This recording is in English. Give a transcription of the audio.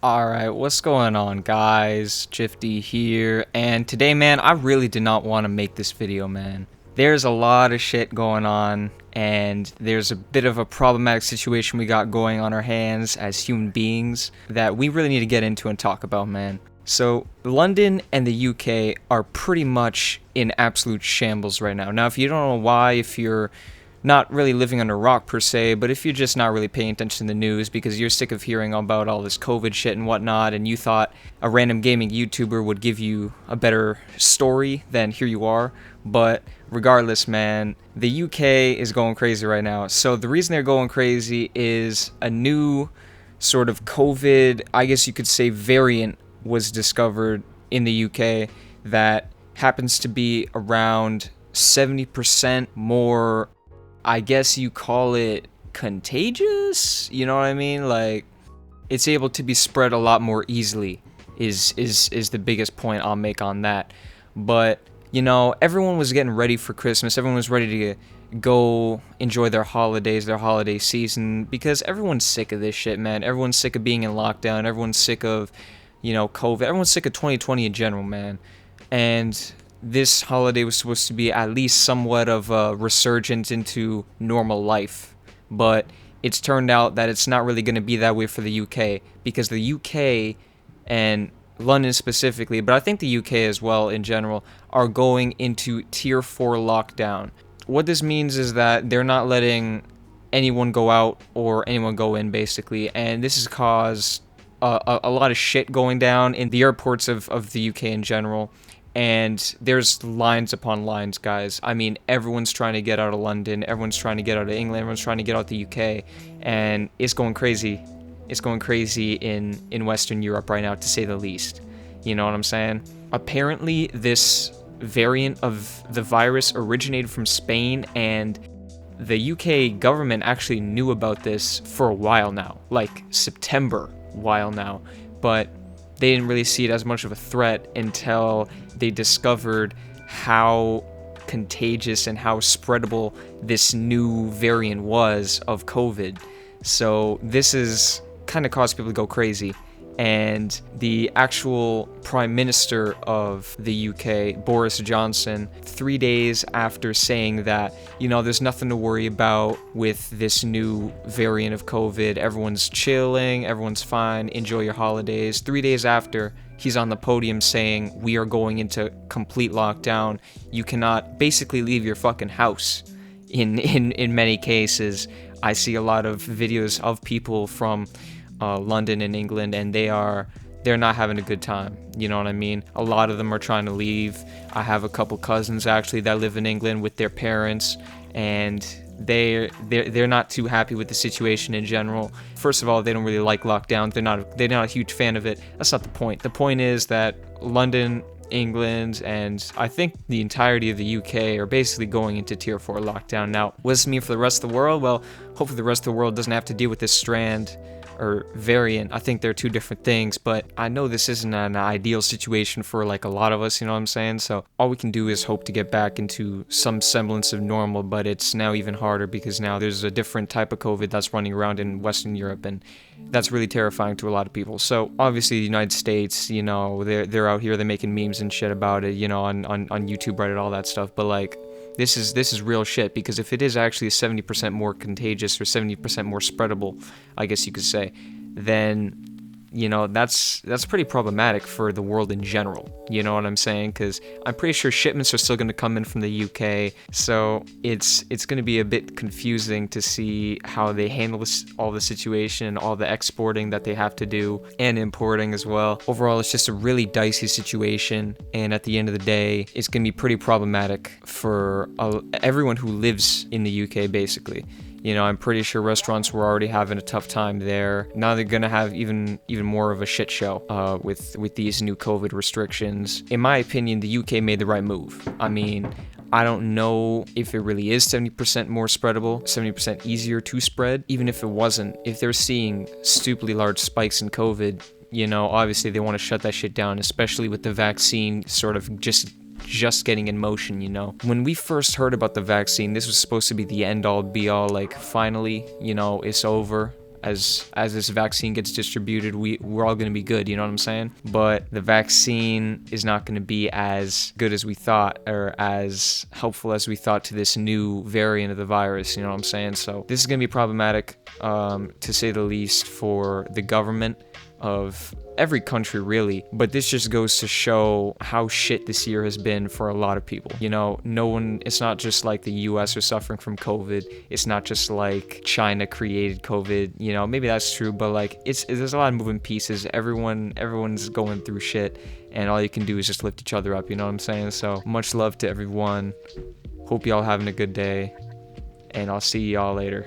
Alright, what's going on, guys? Jifty here, and today, man, I really did not want to make this video, man. There's a lot of shit going on, and there's a bit of a problematic situation we got going on our hands as human beings that we really need to get into and talk about, man. So, London and the UK are pretty much in absolute shambles right now. Now, if you don't know why, if you're not really living under a rock per se, but if you're just not really paying attention to the news because you're sick of hearing about all this COVID shit and whatnot, and you thought a random gaming YouTuber would give you a better story, then here you are. But regardless, man, the UK is going crazy right now. So the reason they're going crazy is a new sort of COVID, I guess you could say, variant was discovered in the UK that happens to be around 70% more, I guess you call it, contagious. You know what I mean? Like, it's able to be spread a lot more easily is the biggest point I'll make on that. But everyone was getting ready for Christmas. Everyone was ready to go enjoy their holidays, their holiday season, because everyone's sick of this shit, man. Everyone's sick of being in lockdown. Everyone's sick of, COVID. Everyone's sick of 2020 in general, man. And this holiday was supposed to be at least somewhat of a resurgence into normal life. But it's turned out that it's not really going to be that way for the UK, because the UK and London specifically, but I think the UK as well in general, are going into tier 4 lockdown. What this means is that they're not letting anyone go out or anyone go in, basically, and this has caused a lot of shit going down in the airports of the UK in general. And there's lines upon lines, guys. I mean, everyone's trying to get out of London, everyone's trying to get out of England, everyone's trying to get out of the UK, and it's going crazy. It's going crazy in Western Europe right now, to say the least. You know what I'm saying? Apparently, this variant of the virus originated from Spain, and the UK government actually knew about this for a while now, like September, while now, but they didn't really see it as much of a threat until they discovered how contagious and how spreadable this new variant was of COVID. So this is kind of caused people to go crazy. And the actual Prime Minister of the UK, Boris Johnson, 3 days after saying that, there's nothing to worry about with this new variant of COVID, everyone's chilling, everyone's fine, enjoy your holidays. 3 days after, he's on the podium saying, we are going into complete lockdown. You cannot basically leave your fucking house. In many cases, I see a lot of videos of people from London and England, and they're not having a good time. You know what I mean? A lot of them are trying to leave. I have a couple cousins actually that live in England with their parents, and they're not too happy with the situation in general. First of all, they don't really like lockdown. They're not a huge fan of it. That's not the point. The point is that London, England, and I think the entirety of the UK are basically going into tier 4 lockdown. Now, what does this mean for the rest of the world? Well, hopefully the rest of the world doesn't have to deal with this strand or variant. I think they're two different things, but I know this isn't an ideal situation for like a lot of us, you know what I'm saying? So all we can do is hope to get back into some semblance of normal, but it's now even harder because now there's a different type of COVID that's running around in Western Europe, and that's really terrifying to a lot of people. So obviously the United States, they're out here, they're making memes and shit about it, on YouTube, Reddit, all that stuff, but like, this is real shit, because if it is actually 70% more contagious or 70% more spreadable, I guess you could say, then that's pretty problematic for the world in general. You know what I'm saying? Because I'm pretty sure shipments are still going to come in from the UK, so it's going to be a bit confusing to see how they handle all the situation, all the exporting that they have to do, and importing as well. Overall, it's just a really dicey situation, and at the end of the day, it's going to be pretty problematic for everyone who lives in the UK, basically. I'm pretty sure restaurants were already having a tough time there. Now they're gonna have even more of a shit show with these new COVID restrictions. In my opinion, the UK made the right move. I mean, I don't know if it really is 70% more spreadable, 70% easier to spread. Even if it wasn't, if they're seeing stupidly large spikes in COVID, obviously they want to shut that shit down, especially with the vaccine sort of just getting in motion. When we first heard about the vaccine, this was supposed to be the end all be all, like finally, it's over. as this vaccine gets distributed, we're all going to be good, you know what I'm saying? But the vaccine is not going to be as good as we thought, or as helpful as we thought to this new variant of the virus, you know what I'm saying? So this is going to be problematic, to say the least, for the government of every country, really. But this just goes to show how shit this year has been for a lot of people. You know, it's not just like the US are suffering from COVID. It's not just like China created COVID. You know, maybe that's true, but like there's a lot of moving pieces. Everyone's going through shit, and all you can do is just lift each other up, you know what I'm saying? So much love to everyone. Hope y'all having a good day, and I'll see y'all later.